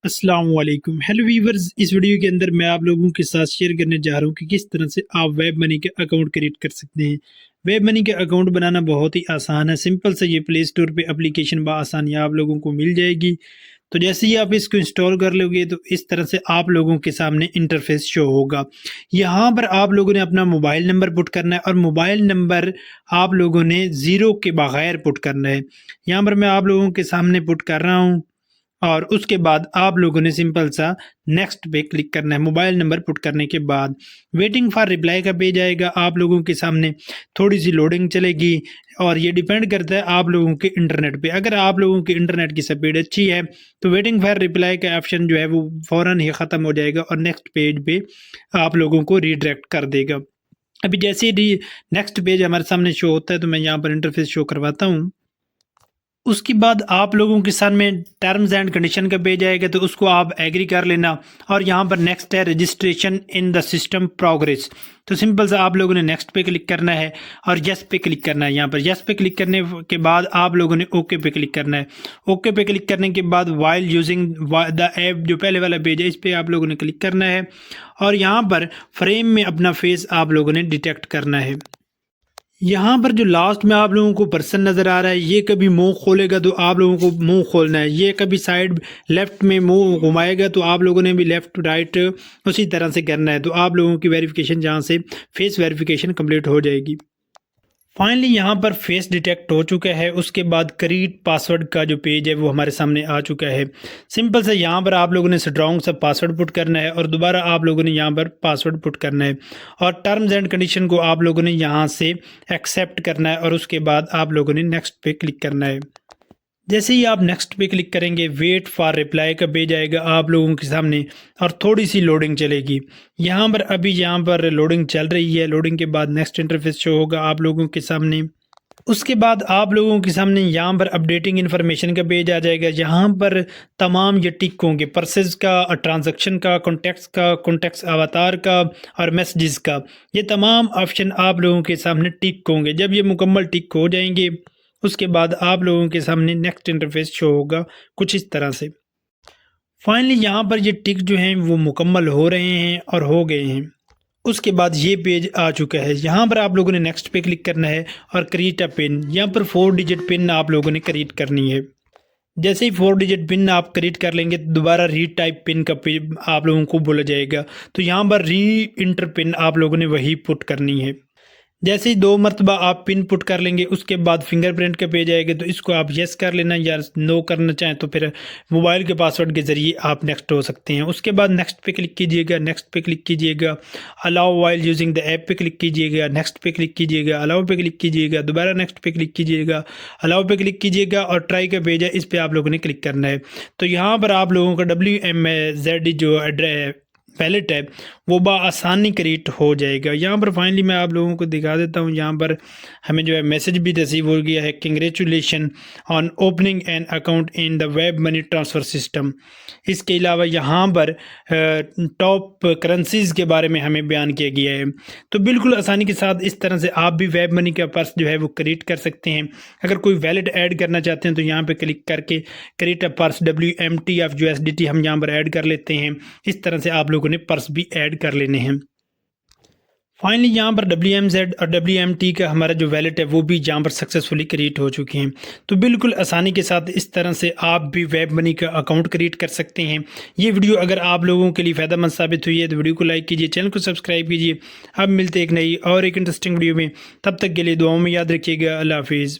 अस्सलाम वालेकुम। Hello viewers, इस वीडियो के अंदर मैं आप लोगों के साथ शेयर करने जा रहा हूँ कि किस तरह से आप वेब मनी के अकाउंट क्रिएट कर सकते हैं। वेब मनी के अकाउंट बनाना बहुत ही आसान है। सिंपल से ये प्ले स्टोर पे एप्लीकेशन बआसानी आप लोगों को मिल जाएगी। तो जैसे ही आप इसको इंस्टॉल कर लोगे तो इस तरह से आप लोगों के सामने इंटरफेस शो होगा। यहाँ पर आप लोगों ने अपना मोबाइल नंबर पुट करना है और मोबाइल नंबर आप लोगों ने ज़ीरो के बगैर पुट करना है। यहाँ पर मैं आप लोगों के सामने पुट कर रहा हूँ और उसके बाद आप लोगों ने सिंपल सा नेक्स्ट पे क्लिक करना है। मोबाइल नंबर पुट करने के बाद वेटिंग फॉर रिप्लाई का पेज आएगा। आप लोगों के सामने थोड़ी सी लोडिंग चलेगी और ये डिपेंड करता है आप लोगों के इंटरनेट पे। अगर आप लोगों के इंटरनेट की स्पीड अच्छी है तो वेटिंग फॉर रिप्लाई का ऑप्शन जो है वो फ़ौरन ही ख़त्म हो जाएगा और नेक्स्ट पेज पे आप लोगों को रीडायरेक्ट कर देगा। अभी जैसे ही नेक्स्ट पेज हमारे सामने शो होता है तो मैं यहाँ पर इंटरफेस शो करवाता हूँ। उसके बाद आप लोगों के सामने टर्म्स एंड कंडीशन का पेज आएगा तो उसको आप एग्री कर लेना और यहाँ पर नेक्स्ट है registration in the system progress. तो सिंपल सा आप लोगों ने नेक्स्ट पे क्लिक करना है और यस पे क्लिक करना है। यहाँ पर यस पे क्लिक करने के बाद आप लोगों ने ओके पे क्लिक करना है। ओके पे क्लिक करने के बाद वाइल यूजिंग द ऐप जो पहले वाला पेज है इस पर आप लोगों ने क्लिक करना है और यहाँ पर फ्रेम में अपना फेस आप लोगों ने डिटेक्ट करना है। यहाँ पर जो लास्ट में आप लोगों को पर्सन नज़र आ रहा है ये कभी मुंह खोलेगा तो आप लोगों को मुंह खोलना है। ये कभी साइड लेफ्ट में मुंह घुमाएगा तो आप लोगों ने भी लेफ्ट राइट उसी तरह से करना है। तो आप लोगों की वेरिफिकेशन जहाँ से फेस वेरिफिकेशन कंप्लीट हो जाएगी। फाइनली यहाँ पर फेस डिटेक्ट हो चुका है। उसके बाद क्रिएट पासवर्ड का जो पेज है वो हमारे सामने आ चुका है। सिंपल से यहाँ पर आप लोगों ने स्ट्रॉन्ग सा पासवर्ड पुट करना है और दोबारा आप लोगों ने यहाँ पर पासवर्ड पुट करना है और टर्म्स एंड कंडीशन को आप लोगों ने यहाँ से एक्सेप्ट करना है और उसके बाद आप लोगों ने नेक्स्ट पे क्लिक करना है। जैसे ही आप नेक्स्ट पे क्लिक करेंगे वेट फॉर रिप्लाई का पेज आएगा आप लोगों के सामने और थोड़ी सी लोडिंग चलेगी। यहाँ पर लोडिंग चल रही है। लोडिंग के बाद नेक्स्ट इंटरफेस शो होगा आप लोगों के सामने। उसके बाद आप लोगों के सामने यहाँ पर अपडेटिंग इन्फॉर्मेशन का पेज आ जाएगा। यहाँ पर तमाम ये टिक होंगे परसेज का, ट्रांजैक्शन का, कॉन्टेक्ट्स अवतार का और मैसेजेस का। ये तमाम ऑप्शन आप लोगों के सामने टिक होंगे। जब ये मुकम्मल टिक हो जाएंगे उसके बाद आप लोगों के सामने नेक्स्ट इंटरफेस शो होगा कुछ इस तरह से। फाइनली यहाँ पर ये टिक जो हैं वो मुकम्मल हो रहे हैं और हो गए हैं। उसके बाद ये पेज आ चुका है। यहाँ पर आप लोगों ने नेक्स्ट पे क्लिक करना है और क्रिएट अ पिन। यहाँ पर 4 डिजिट पिन आप लोगों ने क्रिएट करनी है। जैसे ही 4 डिजिट पिन आप क्रिएट कर लेंगे तो दोबारा री टाइप पिन का आप लोगों को बोला जाएगा। तो यहाँ पर री इंटर पिन आप लोगों ने वही पुट करनी है। जैसे ही 2 मरतबा आप पिन पुट कर लेंगे उसके बाद फिंगरप्रिंट का पेज आएगा तो इसको आप यस कर लेना या नो करना चाहें तो फिर मोबाइल के पासवर्ड के ज़रिए आप नेक्स्ट हो सकते हैं। उसके बाद नेक्स्ट पे क्लिक कीजिएगा, नेक्स्ट पे क्लिक कीजिएगा, allow while using the app पे क्लिक कीजिएगा, नेक्स्ट पे क्लिक कीजिएगा, अलाउ पे क्लिक कीजिएगा, दोबारा नेक्स्ट पे क्लिक कीजिएगा, अलाउ पे क्लिक कीजिएगा और ट्राई का पेज है इस पर आप लोगों ने क्लिक करना है। तो यहाँ पर आप लोगों का WMZ जो एड्रेस वैलेट है वो बआसानी क्रिएट हो जाएगा। यहाँ पर फाइनली मैं आप लोगों को दिखा देता हूँ। यहाँ पर हमें जो है मैसेज भी रिसीव हो गया है, congratulation on opening an account in the web money transfer system. इसके अलावा यहाँ पर टॉप करेंसीज़ के बारे में हमें बयान किया गया है। तो बिल्कुल आसानी के साथ इस तरह से आप भी वेब मनी का पर्स जो है वो क्रिएट कर सकते हैं। अगर कोई वैलेट ऐड करना चाहते हैं तो यहाँ पर क्लिक करके create a purse WMT of USDT हम यहाँ पर ऐड कर लेते हैं। इस तरह से आप लोगों ने पर्स भी ऐड कर लेने हैं। फाइनली यहाँ पर WMZ और WMT का हमारा जो वैलेट है वो भी यहाँ पर सक्सेसफुली क्रिएट हो चुके हैं। तो बिल्कुल आसानी के साथ इस तरह से आप भी वेब मनी का अकाउंट क्रिएट कर सकते हैं। ये वीडियो अगर आप लोगों के लिए फ़ायदेमंद साबित हुई है तो वीडियो को लाइक कीजिए, चैनल को सब्सक्राइब कीजिए। अब मिलते एक नई और एक इंटरेस्टिंग वीडियो में, तब तक के लिए दुआओं में याद रखिएगा। अल्लाह हाफिज़।